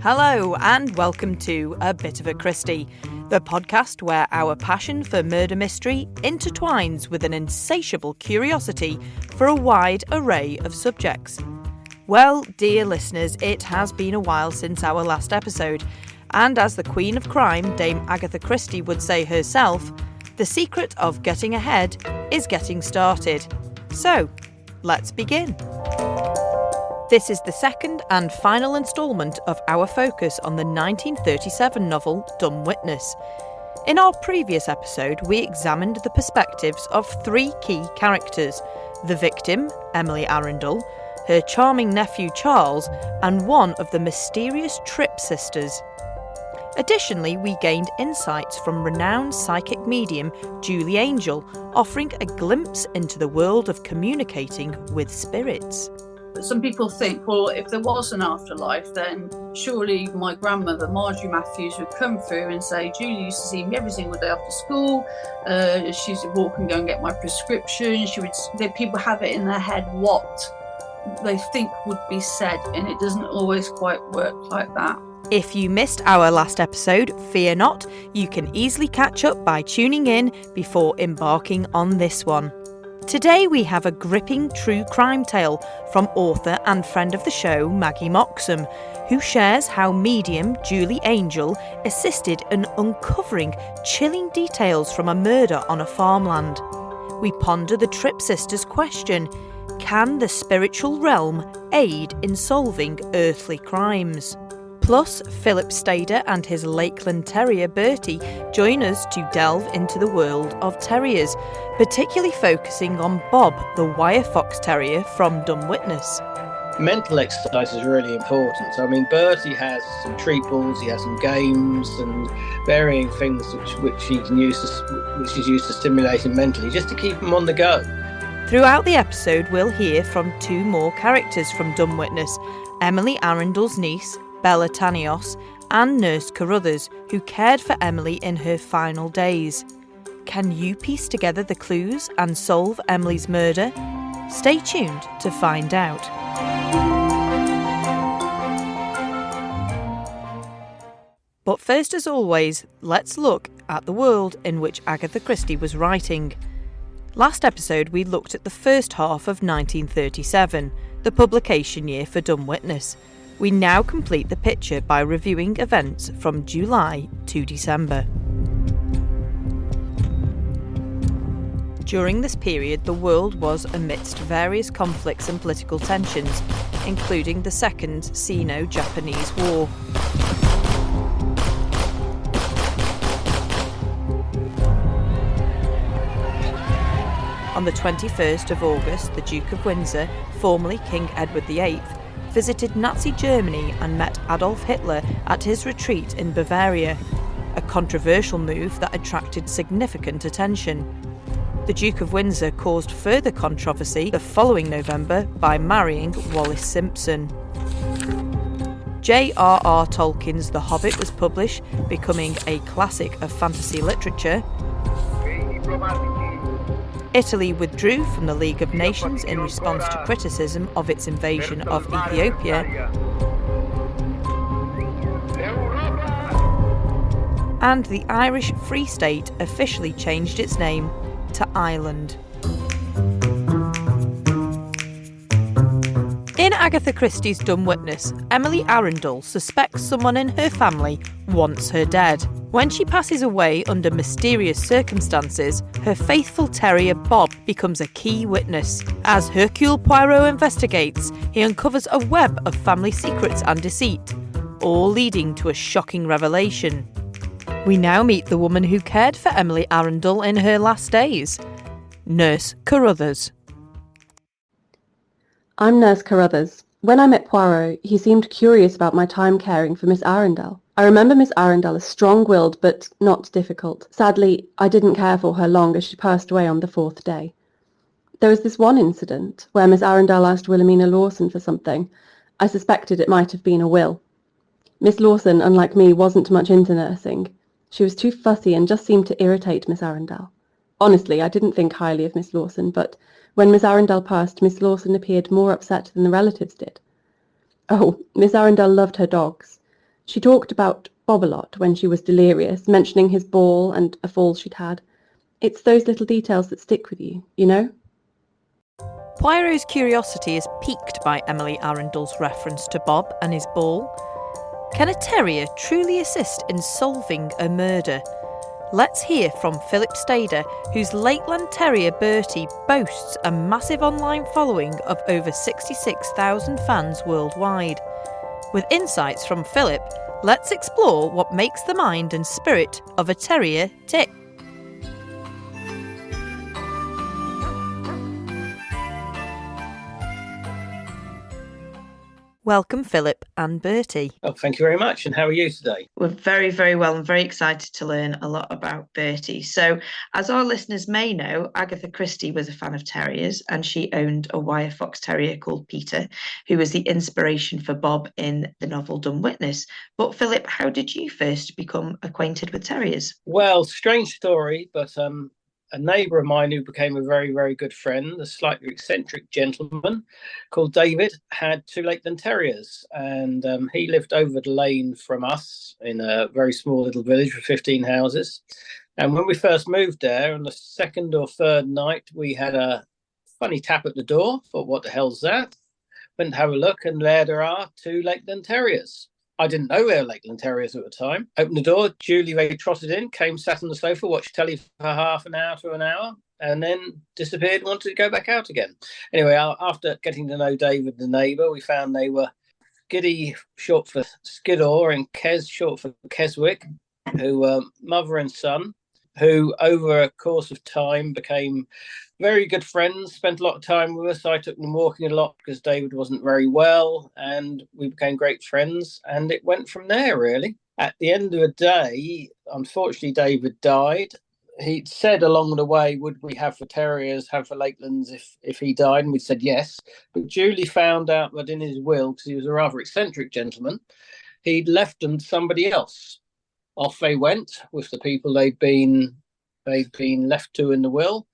Hello and welcome to A Bit of a Christie, the podcast where our passion for murder mystery intertwines with an insatiable curiosity for a wide array of subjects. Well, dear listeners, it has been a while since our last episode, and as the Queen of Crime, Dame Agatha Christie, would say herself, the secret of getting ahead is getting started. So, let's begin. This is the second and final instalment of our focus on the 1937 novel Dumb Witness. In our previous episode, we examined the perspectives of three key characters: the victim, Emily Arundel, her charming nephew Charles, and one of the mysterious Tripp sisters. Additionally, we gained insights from renowned psychic medium Julie Angel, offering a glimpse into the world of communicating with spirits. Some people think, well, if there was an afterlife, then surely my grandmother, Marjorie Matthews, would come through and say, Julie used to see me every single day after school. She used to walk and go and get my prescription. People have it in their head what they think would be said, and it doesn't always quite work like that. If you missed our last episode, fear not, you can easily catch up by tuning in before embarking on this one. Today we have a gripping true crime tale from author and friend of the show Maggie Moxom, who shares how medium Julie Angel assisted in uncovering chilling details from a murder on a farmland. We ponder the Tripp sisters' question: can the spiritual realm aid in solving earthly crimes? Plus, Philip Stader and his Lakeland terrier Bertie join us to delve into the world of terriers, particularly focusing on Bob, the wire fox terrier from Dumb Witness. Mental exercise is really important. I mean, Bertie has some treat balls, he has some games and varying things which he can use, which is used to stimulate him mentally, just to keep him on the go. Throughout the episode, we'll hear from two more characters from Dumb Witness: Emily Arundel's niece, Bella Tanios, and Nurse Carruthers, who cared for Emily in her final days. Can you piece together the clues and solve Emily's murder? Stay tuned to find out. But first, as always, let's look at the world in which Agatha Christie was writing. Last episode, we looked at the first half of 1937, the publication year for Dumb Witness. We now complete the picture by reviewing events from July to December. During this period, the world was amidst various conflicts and political tensions, including the Second Sino-Japanese War. On the 21st of August, the Duke of Windsor, formerly King Edward VIII, visited Nazi Germany and met Adolf Hitler at his retreat in Bavaria, a controversial move that attracted significant attention. The Duke of Windsor caused further controversy the following November by marrying Wallis Simpson. J.R.R. Tolkien's The Hobbit was published, becoming a classic of fantasy literature. Italy withdrew from the League of Nations in response to criticism of its invasion of Ethiopia. And the Irish Free State officially changed its name to Ireland. In Agatha Christie's Dumb Witness, Emily Arundel suspects someone in her family wants her dead. When she passes away under mysterious circumstances, her faithful terrier Bob becomes a key witness. As Hercule Poirot investigates, he uncovers a web of family secrets and deceit, all leading to a shocking revelation. We now meet the woman who cared for Emily Arundel in her last days, Nurse Carruthers. I'm Nurse Carruthers. When I met Poirot, he seemed curious about my time caring for Miss Arundel. I remember Miss Arundel as strong-willed but not difficult. Sadly, I didn't care for her long as she passed away on the 4th day. There was this one incident where Miss Arundel asked Wilhelmina Lawson for something. I suspected it might have been a will. Miss Lawson, unlike me, wasn't much into nursing. She was too fussy and just seemed to irritate Miss Arundel. Honestly, I didn't think highly of Miss Lawson, but when Miss Arundel passed, Miss Lawson appeared more upset than the relatives did. Oh, Miss Arundel loved her dogs. She talked about Bob a lot when she was delirious, mentioning his ball and a fall she'd had. It's those little details that stick with you, you know? Poirot's curiosity is piqued by Emily Arundel's reference to Bob and his ball. Can a terrier truly assist in solving a murder? Let's hear from Philip Stader, whose Lakeland Terrier Bertie boasts a massive online following of over 66,000 fans worldwide. With insights from Philip, let's explore what makes the mind and spirit of a terrier tick. Welcome, Philip and Bertie. Oh, thank you very much. And how are you today? We're very, very well and very excited to learn a lot about Bertie. So, as our listeners may know, Agatha Christie was a fan of terriers and she owned a wire fox terrier called Peter, who was the inspiration for Bob in the novel Dumb Witness. But Philip, how did you first become acquainted with terriers? Well, strange story, but a neighbour of mine who became a very, very good friend, a slightly eccentric gentleman called David, had two Lakeland Terriers. And he lived over the lane from us in a very small little village with 15 houses. And when we first moved there, on the second or third night, we had a funny tap at the door. Thought, what the hell's that? Went to have a look, and there are two Lakeland Terriers. I didn't know they were Lakeland Terriers at the time. Opened the door, Julie Ray trotted in, came, sat on the sofa, watched telly for half an hour to an hour, and then disappeared and wanted to go back out again. Anyway, after getting to know David, the neighbour, we found they were Skiddy, short for Skidor, and Kes, short for Keswick, who were mother and son, who over a course of time became very good friends, spent a lot of time with us. I took them walking a lot because David wasn't very well, and we became great friends, and it went from there, really. At the end of the day, unfortunately, David died. He said along the way, would we have for terriers, have for Lakelands if he died? And we said yes. But Julie found out that in his will, because he was a rather eccentric gentleman, he'd left them to somebody else. Off they went with the people they'd been left to in the will.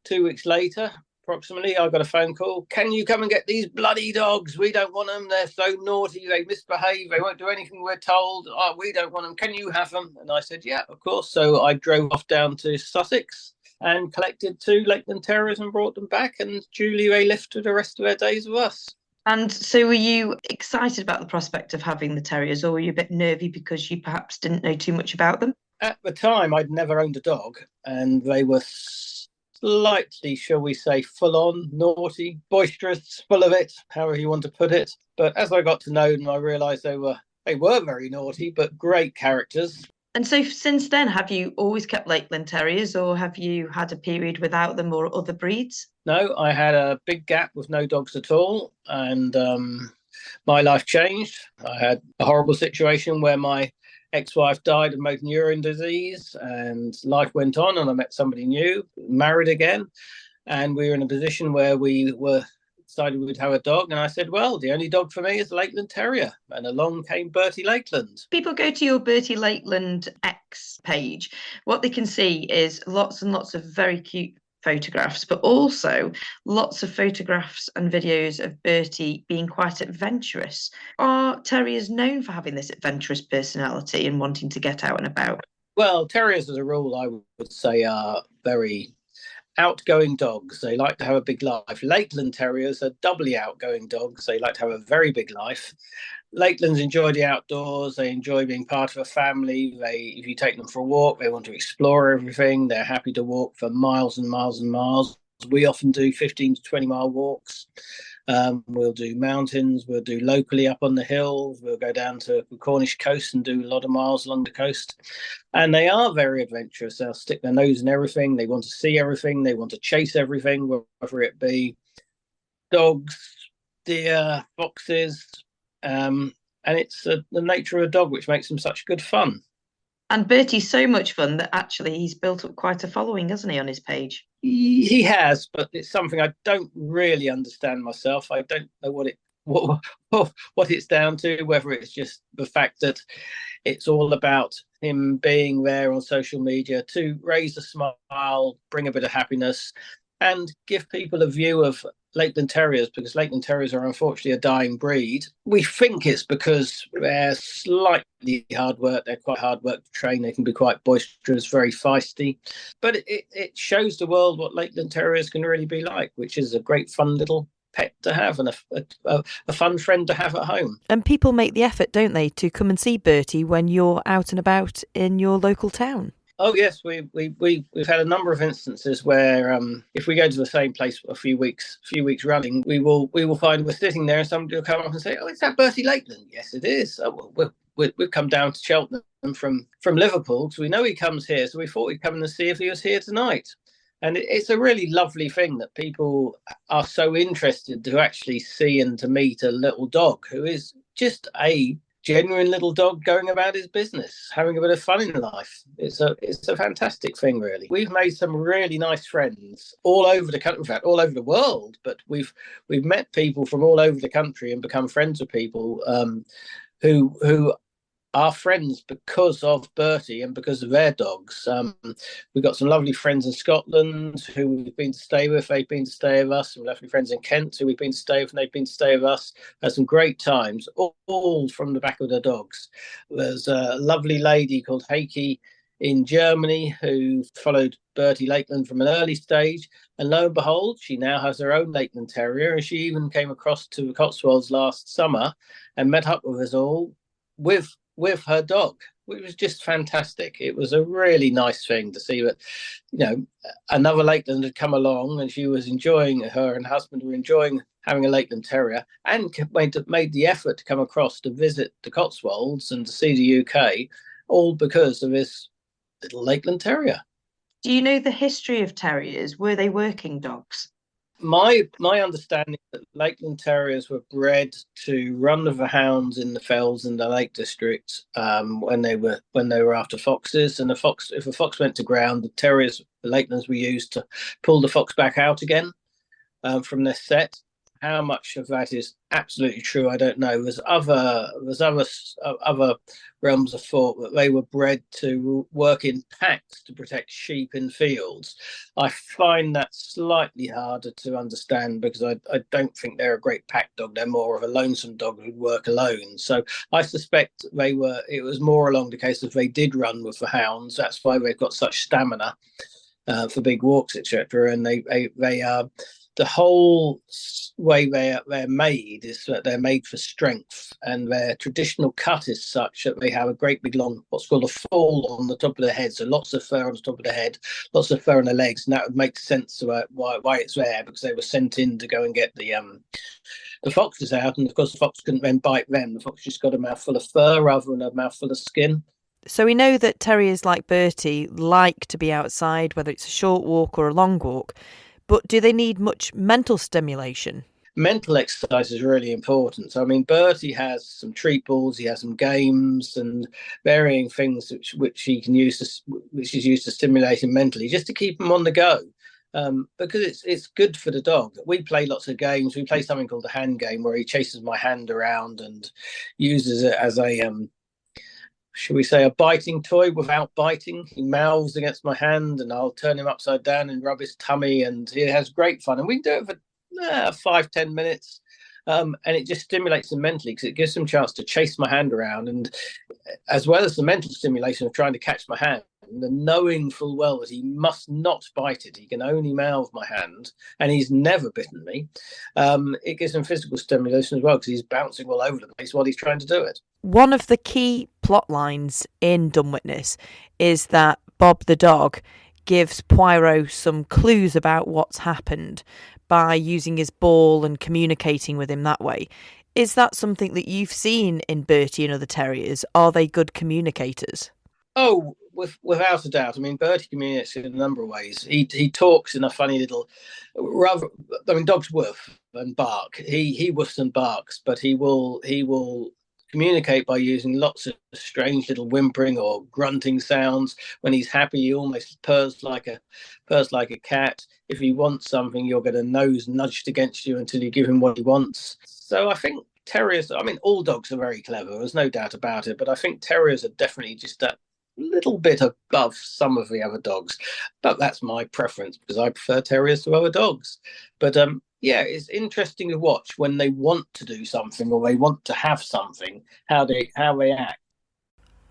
2 weeks later, approximately, I got a phone call. Can you come and get these bloody dogs? We don't want them. They're so naughty. They misbehave. They won't do anything we're told. Oh, we don't want them. Can you have them? And I said, yeah, of course. So I drove off down to Sussex and collected two Lakeland Terriers and brought them back. And Julie, they lived for the rest of their days with us. And so were you excited about the prospect of having the terriers, or were you a bit nervy because you perhaps didn't know too much about them? At the time, I'd never owned a dog, and they were slightly, shall we say, full-on, naughty, boisterous, full of it, however you want to put it. But as I got to know them, I realised they were very naughty, but great characters. And so since then, have you always kept Lakeland Terriers, or have you had a period without them or other breeds? No, I had a big gap with no dogs at all, and my life changed. I had a horrible situation where my ex-wife died of motor neurone disease, and life went on, and I met somebody new, married again, and we were in a position where we were decided we'd have a dog, and I said, well, the only dog for me is a Lakeland Terrier, and along came Bertie Lakeland. People go to your Bertie Lakeland X page. What they can see is lots and lots of very cute photographs, but also lots of photographs and videos of Bertie being quite adventurous. Are terriers known for having this adventurous personality and wanting to get out and about? Well, terriers as a rule, I would say, are very outgoing dogs. They like to have a big life. Lakeland Terriers are doubly outgoing dogs. They like to have a very big life. Lakelands enjoy the outdoors. They enjoy being part of a family. If you take them for a walk, they want to explore everything. They're happy to walk for miles and miles and miles. We often do 15 to 20 mile walks. We'll do mountains. We'll do locally up on the hills. We'll go down to the Cornish coast and do a lot of miles along the coast. And they are very adventurous. They'll stick their nose in everything. They want to see everything. They want to chase everything, whether it be dogs, deer, foxes. And it's the nature of a dog which makes them such good fun. And Bertie's so much fun that actually he's built up quite a following, hasn't he, on his page? He has, but it's something I don't really understand myself. I don't know what it's down to, whether it's just the fact that it's all about him being there on social media to raise a smile, bring a bit of happiness, and give people a view of Lakeland Terriers, because Lakeland Terriers are unfortunately a dying breed. We think it's because they're slightly hard work. They're quite hard work to train. They can be quite boisterous, very feisty. But it shows the world what Lakeland Terriers can really be like, which is a great fun little pet to have and a fun friend to have at home. And people make the effort, don't they, to come and see Bertie when you're out and about in your local town? Oh yes, we've had a number of instances where if we go to the same place for a few weeks running, we will find we're sitting there and somebody will come up and say, "Oh, is that Bertie Lakeland?" Yes, it is. Oh, well, we've come down to Cheltenham from Liverpool, so we know he comes here. So we thought we'd come and see if he was here tonight. And it's a really lovely thing that people are so interested to actually see and to meet a little dog who is just a genuine little dog going about his business, having a bit of fun in life. It's a fantastic thing, really. We've made some really nice friends all over the country, in fact, all over the world. But we've met people from all over the country and become friends with people who are friends because of Bertie and because of their dogs. We've got some lovely friends in Scotland who we've been to stay with. They've been to stay with us. Some lovely friends in Kent who we've been to stay with, and they've been to stay with us. Had some great times, all from the back of their dogs. There's a lovely lady called Heike in Germany who followed Bertie Lakeland from an early stage, and lo and behold, she now has her own Lakeland Terrier, and she even came across to the Cotswolds last summer and met up with us all with her dog, which was just fantastic. It was a really nice thing to see that, another Lakeland had come along and she was enjoying, her and her husband were enjoying having a Lakeland Terrier, and made the effort to come across to visit the Cotswolds and to see the UK, all because of this little Lakeland Terrier. Do you know the history of terriers? Were they working dogs? My understanding is that Lakeland Terriers were bred to run with the hounds in the fells in the Lake District when they were after foxes. And if a fox went to ground, the Lakelands were used to pull the fox back out again from their set. How much of that is absolutely true, I don't know. There's other realms of thought that they were bred to work in packs to protect sheep in fields. I find that slightly harder to understand because I don't think they're a great pack dog. They're more of a lonesome dog who'd work alone. So I suspect it was more along the case of they did run with the hounds. That's why they've got such stamina for big walks, etc. And they are. The whole way they're made is that they're made for strength, and their traditional cut is such that they have a great big long, what's called a fall on the top of their head. So lots of fur on the top of the head, lots of fur on their legs, and that would make sense to why it's there, because they were sent in to go and get the foxes out, and of course the fox couldn't then bite them. The fox just got a mouthful of fur rather than a mouthful of skin. So we know that terriers like Bertie like to be outside, whether it's a short walk or a long walk. But do they need much mental stimulation? Mental exercise is really important. So, I mean, Bertie has some treat balls, he has some games and varying things which he can use which is used to stimulate him mentally, just to keep him on the go. Because it's good for the dog. We play lots of games. We play something called the hand game, where he chases my hand around and uses it as a should we say, a biting toy without biting. He mouths against my hand and I'll turn him upside down and rub his tummy, and he has great fun. And we do it for 5-10 minutes. And it just stimulates him mentally, because it gives him a chance to chase my hand around, and as well as the mental stimulation of trying to catch my hand, and knowing full well that he must not bite it, he can only mouth my hand, and he's never bitten me. It gives him physical stimulation as well, because he's bouncing all over the place while he's trying to do it. One of the key plot lines in Dumb Witness is that Bob the dog gives Poirot some clues about what's happened by using his ball and communicating with him that way. Is that something that you've seen in Bertie and other terriers? Are they good communicators? Oh, without a doubt. I mean, Bertie communicates in a number of ways. He talks in a funny little, dogs woof and bark. He woofs and barks, but he will communicate by using lots of strange little whimpering or grunting sounds. When he's happy, he almost purrs like a cat. If he wants something, you'll get a nose nudged against you until you give him what he wants. So I think terriers, all dogs are very clever, there's no doubt about it, but I think terriers are definitely just that little bit above some of the other dogs. But that's my preference, because I prefer terriers to other dogs. But Yeah, it's interesting to watch when they want to do something or they want to have something, how they act.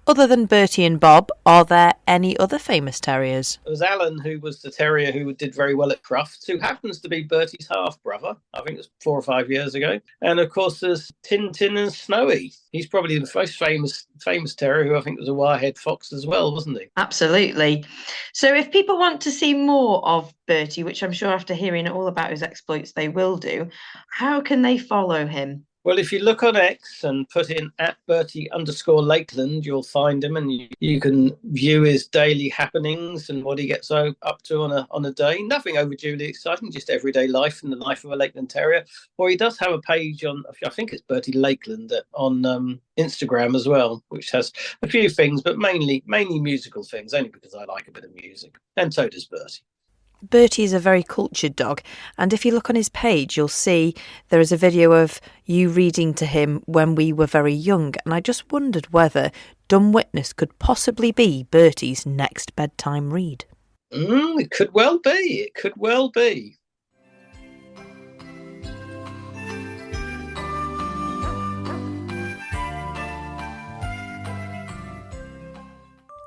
Other than Bertie and Bob, are there any other famous terriers? There was Alan, who was the terrier who did very well at Crufts, who happens to be Bertie's half-brother. I think it was 4 or 5 years ago. And of course, there's Tintin and Snowy. He's probably the most famous terrier, who I think was a wirehead fox as well, wasn't he? Absolutely. So if people want to see more of Bertie, which I'm sure after hearing all about his exploits they will do, how can they follow him? Well, if you look on X and put in @Bertie_Lakeland, you'll find him, and you can view his daily happenings and what he gets up to on a day. Nothing overduly exciting, just everyday life in the life of a Lakeland Terrier. Or he does have a page on, I think it's Bertie Lakeland on Instagram as well, which has a few things, but mainly musical things, only because I like a bit of music. And so does Bertie. Bertie is a very cultured dog, and if you look on his page, you'll see there is a video of you reading to him when we were very young, and I just wondered whether Dumb Witness could possibly be Bertie's next bedtime read. It could well be. It could well be.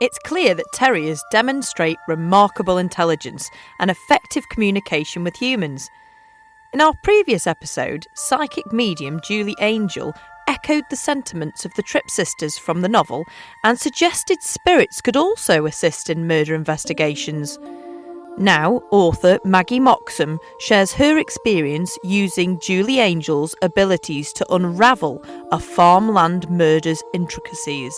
It's clear that terriers demonstrate remarkable intelligence and effective communication with humans. In our previous episode, psychic medium Julie Angel echoed the sentiments of the Tripp sisters from the novel and suggested spirits could also assist in murder investigations. Now, author Maggie Moxom shares her experience using Julie Angel's abilities to unravel a farmland murder's intricacies.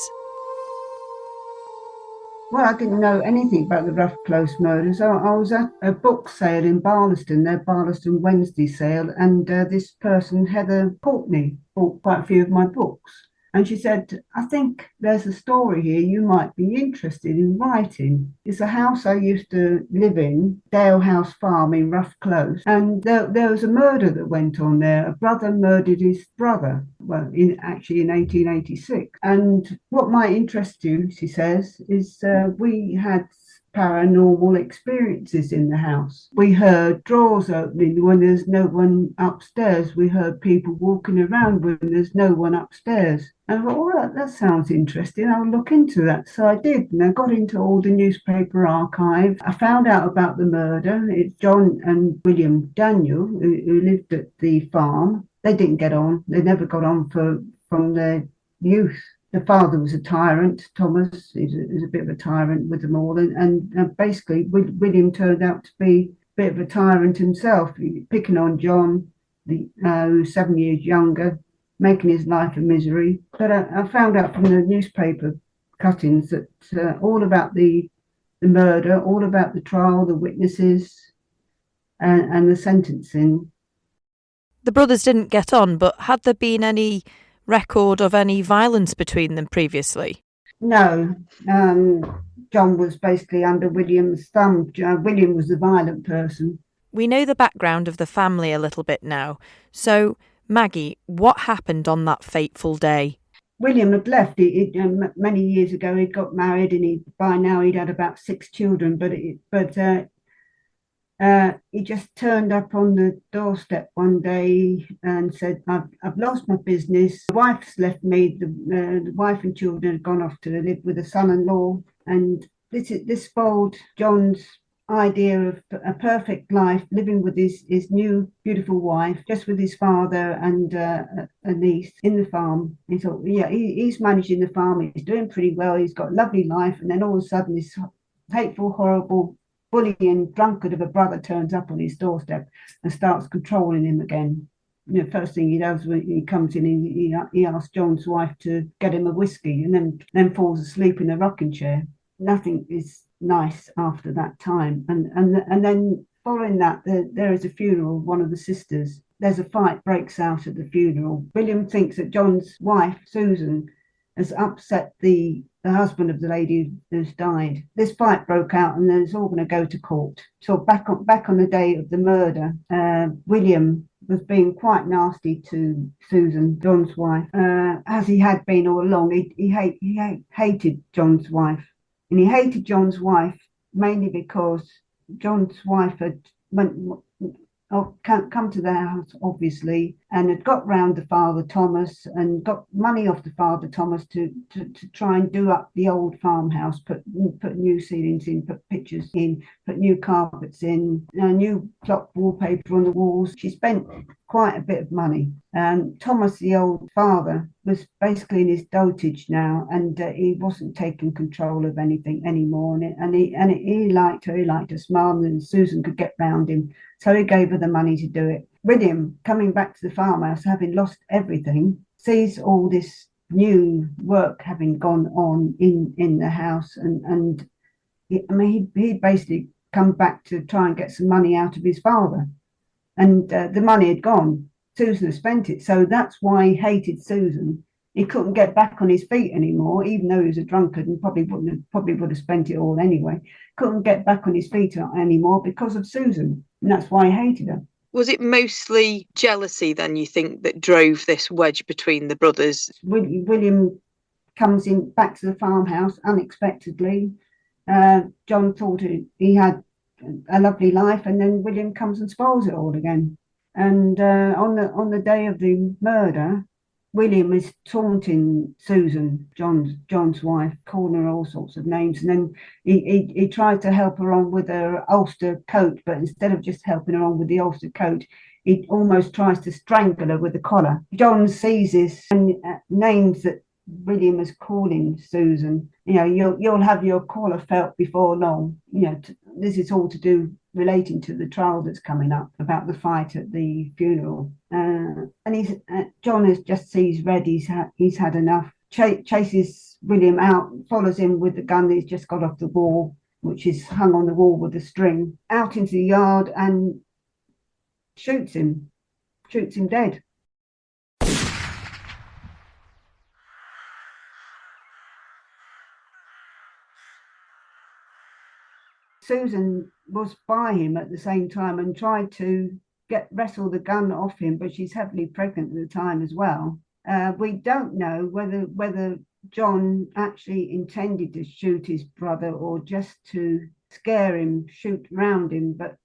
Well, I didn't know anything about the Rough Close murders. I was at a book sale in Barlaston, their Barlaston Wednesday sale, and this person, Heather Courtney, bought quite a few of my books. And she said, I think there's a story here you might be interested in writing. It's a house I used to live in, Dale House Farm in Rough Close. And there was a murder that went on there. A brother murdered his brother, well, in 1886. And what might interest you, she says, is we had paranormal experiences in the house. We heard drawers opening when there's no one upstairs. We heard people walking around when there's no one upstairs. And I thought, well, that sounds interesting. I'll look into that. So I did, and I got into all the newspaper archive. I found out about the murder. It's John and William Daniel, who lived at the farm. They didn't get on. They never got on from their youth. The father was a tyrant, Thomas. He was a bit of a tyrant with them all. And basically, William turned out to be a bit of a tyrant himself, picking on John, who's 7 years younger, making his life a misery. But I found out from the newspaper cuttings that all about the murder, all about the trial, the witnesses, and the sentencing. The brothers didn't get on, but had there been any record of any violence between them previously? No. John was basically under William's thumb. William was the violent person. We know the background of the family a little bit now. So, Maggie, what happened on that fateful day? William had left. Many years ago, he'd got married, and by now he'd had about 6 children. But he just turned up on the doorstep one day and said, I've lost my business. The wife's left me. The wife and children had gone off to live with a son-in-law. And this spoiled John's idea of a perfect life, living with his new beautiful wife, just with his father and a niece in the farm. He thought, yeah, he's managing the farm. He's doing pretty well. He's got a lovely life. And then all of a sudden, this hateful, horrible, bullying drunkard of a brother turns up on his doorstep and starts controlling him again. You know, first thing he does when he comes in, he asks John's wife to get him a whiskey, and then falls asleep in a rocking chair. Nothing is nice after that time. And then following that, there is a funeral of one of the sisters. There's a fight breaks out at the funeral. William thinks that John's wife, Susan, has upset the husband of the lady who's died. This fight broke out, and then it's all going to go to court. So back on the day of the murder, William was being quite nasty to Susan, John's wife, as he had been all along. He hated John's wife, and he hated John's wife mainly because John's wife come to the house, obviously, and had got round to Father Thomas and got money off the Father Thomas to try and do up the old farmhouse, put new ceilings in, put pictures in, put new carpets in, new clock wallpaper on the walls. She spent quite a bit of money. Thomas, the old father, was basically in his dotage now, and he wasn't taking control of anything anymore. And he liked her. He liked her smile, and Susan could get round him. So he gave her the money to do it. William, coming back to the farmhouse, having lost everything, sees all this new work having gone on in the house, and he basically come back to try and get some money out of his father, and the money had gone. Susan had spent it, so that's why he hated Susan. He couldn't get back on his feet anymore, even though he was a drunkard and probably would have spent it all anyway. Couldn't get back on his feet anymore because of Susan, and that's why he hated her. Was it mostly jealousy then, you think, that drove this wedge between the brothers? William comes in back to the farmhouse unexpectedly. John thought he had a lovely life, and then William comes and spoils it all again. And on the day of the murder, William is taunting Susan, John's wife, calling her all sorts of names, and then he tries to help her on with her Ulster coat, but instead of just helping her on with the Ulster coat, he almost tries to strangle her with the collar. John sees this and names that William is calling Susan. You'll have your collar felt before long. This is all to do relating to the trial that's coming up about the fight at the funeral. And John just sees red. He's had enough. Chases William out, follows him with the gun that he's just got off the wall, which is hung on the wall with a string, out into the yard and shoots him dead. Susan was by him at the same time and tried to wrestle the gun off him, but she's heavily pregnant at the time as well. We don't know whether John actually intended to shoot his brother or just to scare him, shoot round him, but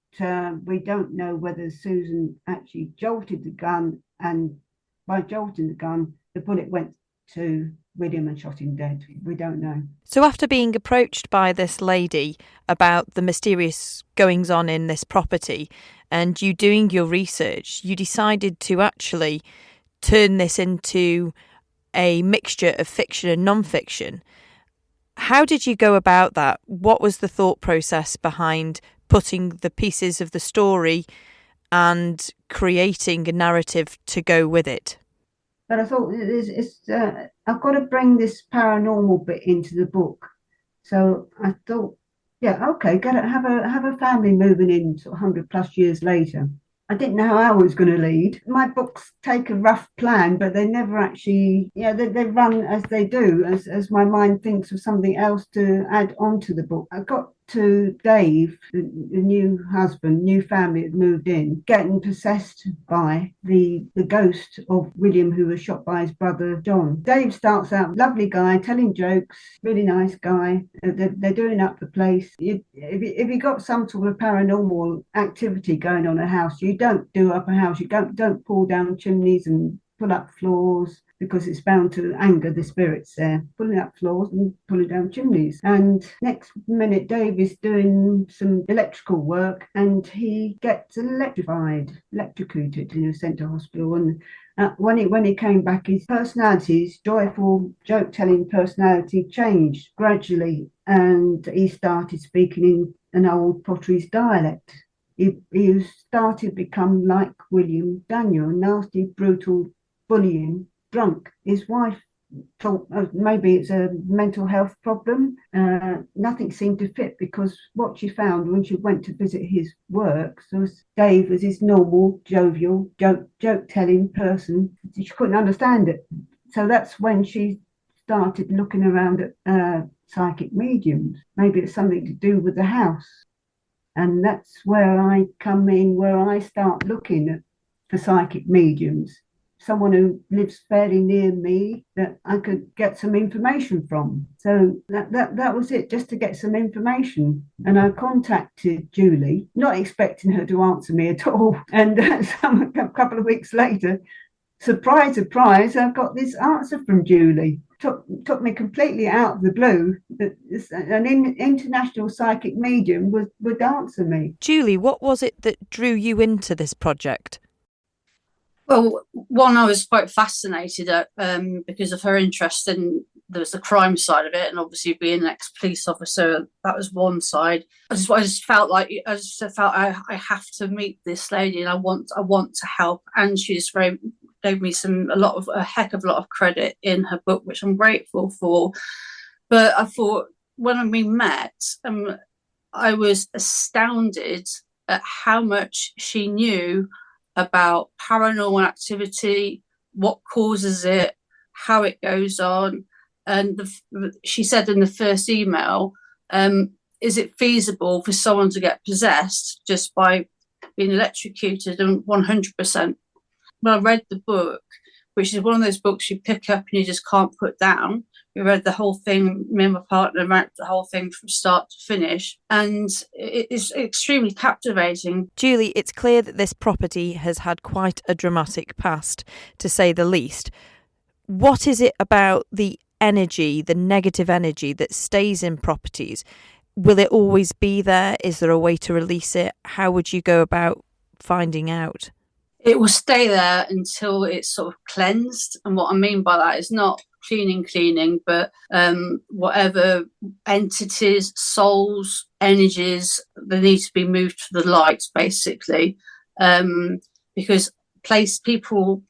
we don't know whether Susan actually jolted the gun, and by jolting the gun, the bullet went to William and shot him dead. We don't know. So after being approached by this lady about the mysterious goings-on in this property and you doing your research, you decided to actually turn this into a mixture of fiction and non-fiction. How did you go about that? What was the thought process behind putting the pieces of the story and creating a narrative to go with it? But I thought I've got to bring this paranormal bit into the book. So I thought, yeah, okay, have a family moving in sort of 100+ years later. I didn't know how I was going to lead. My books take a rough plan, but they never actually, they run as they do, as my mind thinks of something else to add on to the book. I got to Dave, the new husband, new family that moved in, getting possessed by the ghost of William, who was shot by his brother John. Dave starts out, lovely guy, telling jokes, really nice guy. They're doing up the place. If you got some sort of paranormal activity going on in a house, you don't do up a house. You don't pull down chimneys and pull up floors, because it's bound to anger the spirits there, pulling up floors and pulling down chimneys. And next minute, Dave is doing some electrical work and he gets electrocuted, sent to hospital. And when he came back, his personality, his joyful, joke-telling personality changed gradually, and he started speaking in an old Potteries dialect. He started to become like William Daniel, nasty, brutal, bullying, drunk. His wife thought maybe it's a mental health problem. Nothing seemed to fit, because what she found when she went to visit his work was Dave was his normal, jovial, joke-telling person. She couldn't understand it. So that's when she started looking around at psychic mediums. Maybe it's something to do with the house. And that's where I come in, where I start looking for psychic mediums. someone who lives fairly near me that I could get some information from. So that was it, just to get some information. And I contacted Julie, not expecting her to answer me at all. And a couple of weeks later, surprise, I've got this answer from Julie. Took me completely out of the blue. An international psychic medium would answer me. Julie, what was it that drew you into this project? Well, one, I was quite fascinated at because of her interest in there was the crime side of it, and obviously being an ex-police officer, that was one side. I just felt I have to meet this lady, and I want to help. And she just gave me a heck of a lot of credit in her book, which I'm grateful for. But I thought when we met, I was astounded at how much she knew about paranormal activity, what causes it, how it goes on. And she said in the first email, is it feasible for someone to get possessed just by being electrocuted? And 100%. When I read the book, which is one of those books you pick up and you just can't put down, we read the whole thing, me and my partner read the whole thing from start to finish, and it is extremely captivating. Julie, it's clear that this property has had quite a dramatic past, to say the least. What is it about the energy, the negative energy that stays in properties? Will it always be there? Is there a way to release it? How would you go about finding out? It will stay there until it's sort of cleansed. And what I mean by that is not cleaning, but whatever entities, souls, energies, they need to be moved to the light, basically. Because most people,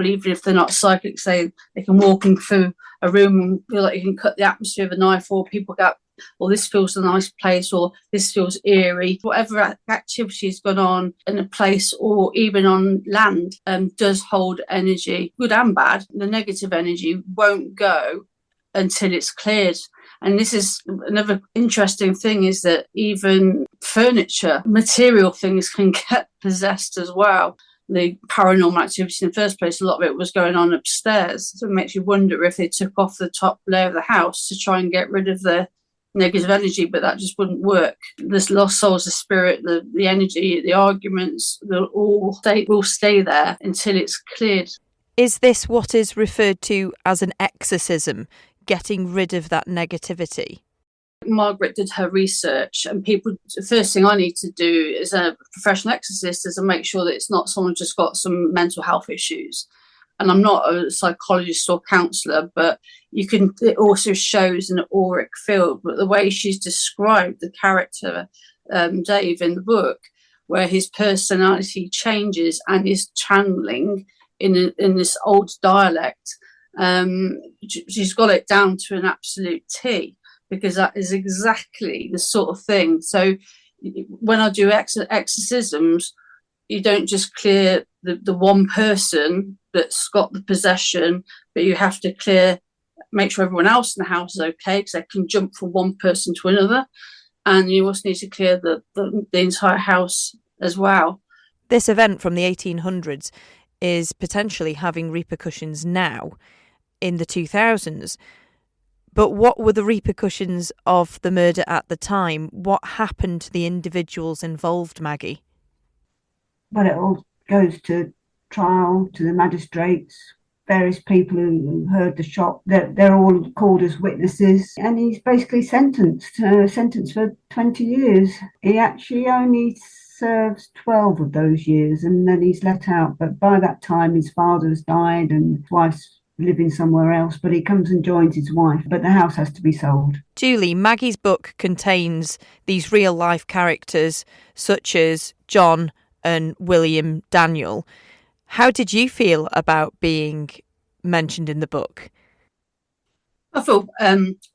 even if they're not psychic, say they can walk in through a room and feel like you can cut the atmosphere with a knife, or people go, or this feels a nice place, or this feels eerie. Whatever activity has gone on in a place or even on land does hold energy, good and bad. The negative energy won't go until it's cleared. And this is another interesting thing, is that even furniture, material things can get possessed as well. The paranormal activity in the first place, a lot of it was going on upstairs. So it makes you wonder if they took off the top layer of the house to try and get rid of the negative energy, but that just wouldn't work. This lost souls, the spirit, the energy, the arguments, will stay there until it's cleared. Is this what is referred to as an exorcism, getting rid of that negativity? Margaret did her research, and the first thing I need to do as a professional exorcist is to make sure that it's not someone just got some mental health issues. And I'm not a psychologist or counsellor, but it also shows an auric field. But the way she's described the character, Dave, in the book, where his personality changes and is channeling in this old dialect, she's got it down to an absolute T, because that is exactly the sort of thing. So when I do exorcisms, you don't just clear the one person that's got the possession, but you have to make sure everyone else in the house is okay, because they can jump from one person to another. And you also need to clear the entire house as well. This event from the 1800s is potentially having repercussions now in the 2000s. But what were the repercussions of the murder at the time? What happened to the individuals involved, Maggie? Well, it all goes to trial, to the magistrates, various people who heard the shot. They're all called as witnesses, and he's basically sentenced for 20 years. He actually only serves 12 of those years, and then he's let out. But by that time, his father's died and his wife's living somewhere else, but he comes and joins his wife. But the house has to be sold. Julie, Maggie's book contains these real life characters such as John and William Daniel. How did you feel about being mentioned in the book? I feel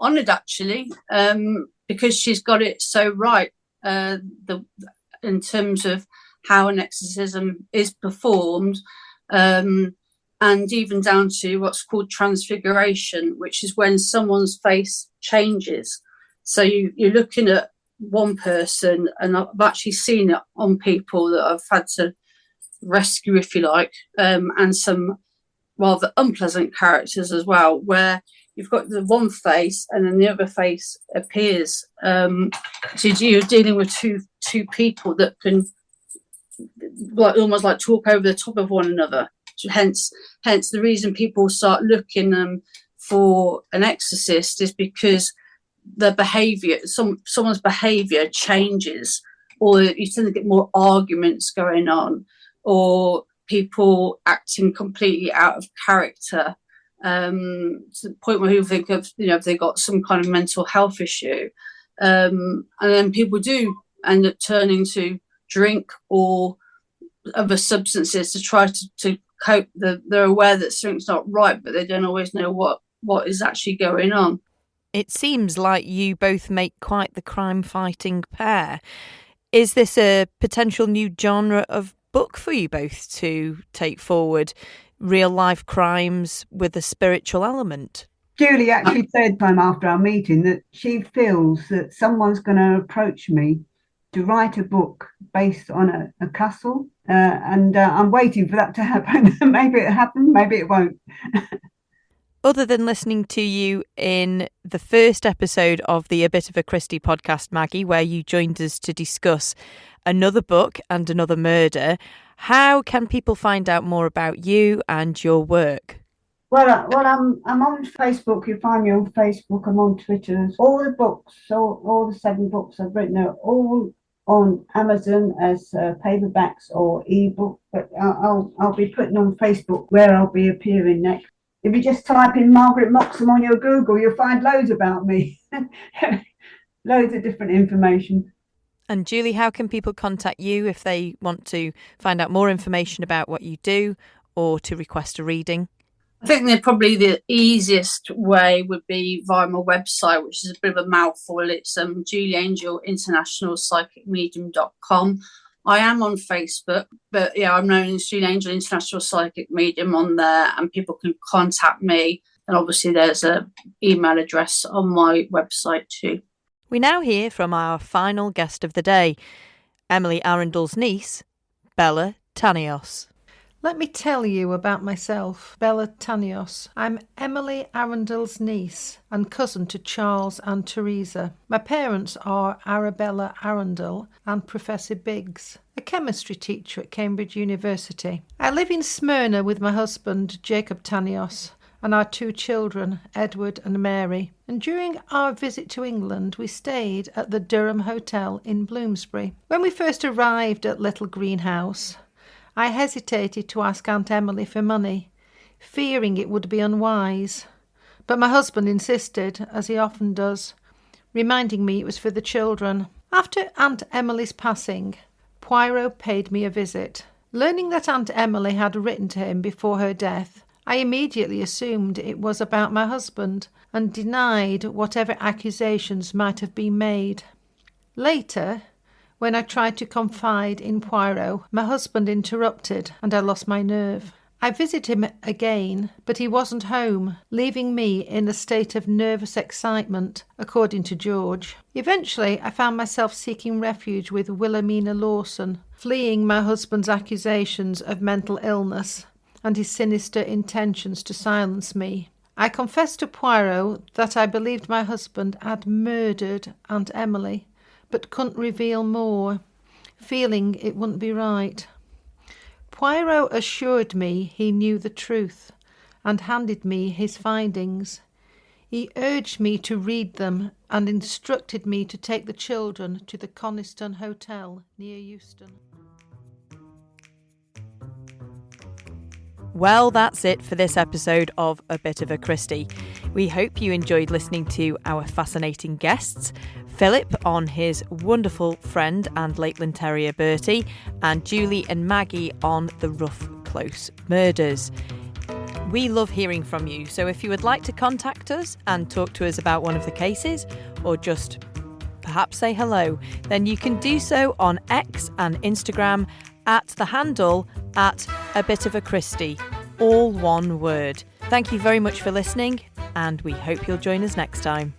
honoured, actually, because she's got it so right in terms of how an exorcism is performed, and even down to what's called transfiguration, which is when someone's face changes. So you're looking at one person, and I've actually seen it on people that I've had to rescue, if you like, and some rather unpleasant characters as well, where you've got the one face and then the other face appears. So you're dealing with two people that can almost like talk over the top of one another. Hence the reason people start looking for an exorcist is because their behaviour, someone's behaviour changes, or you tend to get more arguments going on, or people acting completely out of character, to the point where people think of, if they got some kind of mental health issue, and then people do end up turning to drink or other substances to try to cope. They're aware that something's not right, but they don't always know what is actually going on. It seems like you both make quite the crime-fighting pair. Is this a potential new genre of book for you both to take forward? Real-life crimes with a spiritual element? Julie actually said after our meeting that she feels that someone's going to approach me to write a book based on a castle, and I'm waiting for that to happen. Maybe it'll happen, maybe it won't. Other than listening to you in the first episode of the A Bit of a Christie podcast, Maggie, where you joined us to discuss another book and another murder, how can people find out more about you and your work? Well, I'm on Facebook. You find me on Facebook. I'm on Twitter. All the books, all the 7 books I've written are all on Amazon as paperbacks or ebook. But I'll be putting on Facebook where I'll be appearing next. If you just type in Margaret Moxom on your Google, you'll find loads about me. Loads of different information. And Julie, how can people contact you if they want to find out more information about what you do or to request a reading? I think that probably the easiest way would be via my website, which is a bit of a mouthful. It's Julie Angel International Psychic Medium.com. I am on Facebook, but I'm known as Julie Angel International Psychic Medium on there, and people can contact me. And obviously there's an email address on my website too. We now hear from our final guest of the day, Emily Arundel's niece, Bella Tanios. Let me tell you about myself, Bella Tanios. I'm Emily Arundel's niece and cousin to Charles and Teresa. My parents are Arabella Arundel and Professor Biggs, a chemistry teacher at Cambridge University. I live in Smyrna with my husband, Jacob Tanios, and our 2 children, Edward and Mary. And during our visit to England, we stayed at the Durham Hotel in Bloomsbury. When we first arrived at Little Greenhouse, I hesitated to ask Aunt Emily for money, fearing it would be unwise. But my husband insisted, as he often does, reminding me it was for the children. After Aunt Emily's passing, Poirot paid me a visit. Learning that Aunt Emily had written to him before her death, I immediately assumed it was about my husband and denied whatever accusations might have been made. Later, when I tried to confide in Poirot, my husband interrupted and I lost my nerve. I visited him again, but he wasn't home, leaving me in a state of nervous excitement, according to George. Eventually, I found myself seeking refuge with Wilhelmina Lawson, fleeing my husband's accusations of mental illness and his sinister intentions to silence me. I confessed to Poirot that I believed my husband had murdered Aunt Emily, but couldn't reveal more, feeling it wouldn't be right. Poirot assured me he knew the truth and handed me his findings. He urged me to read them and instructed me to take the children to the Coniston Hotel near Euston. Well, that's it for this episode of A Bit of a Christie. We hope you enjoyed listening to our fascinating guests, Philip on his wonderful friend and Lakeland Terrier Bertie, and Julie and Maggie on the rough, close murders. We love hearing from you, so if you would like to contact us and talk to us about one of the cases, or just perhaps say hello, then you can do so on X and Instagram at the handle at A Bit of a Christie, all one word. Thank you very much for listening, and we hope you'll join us next time.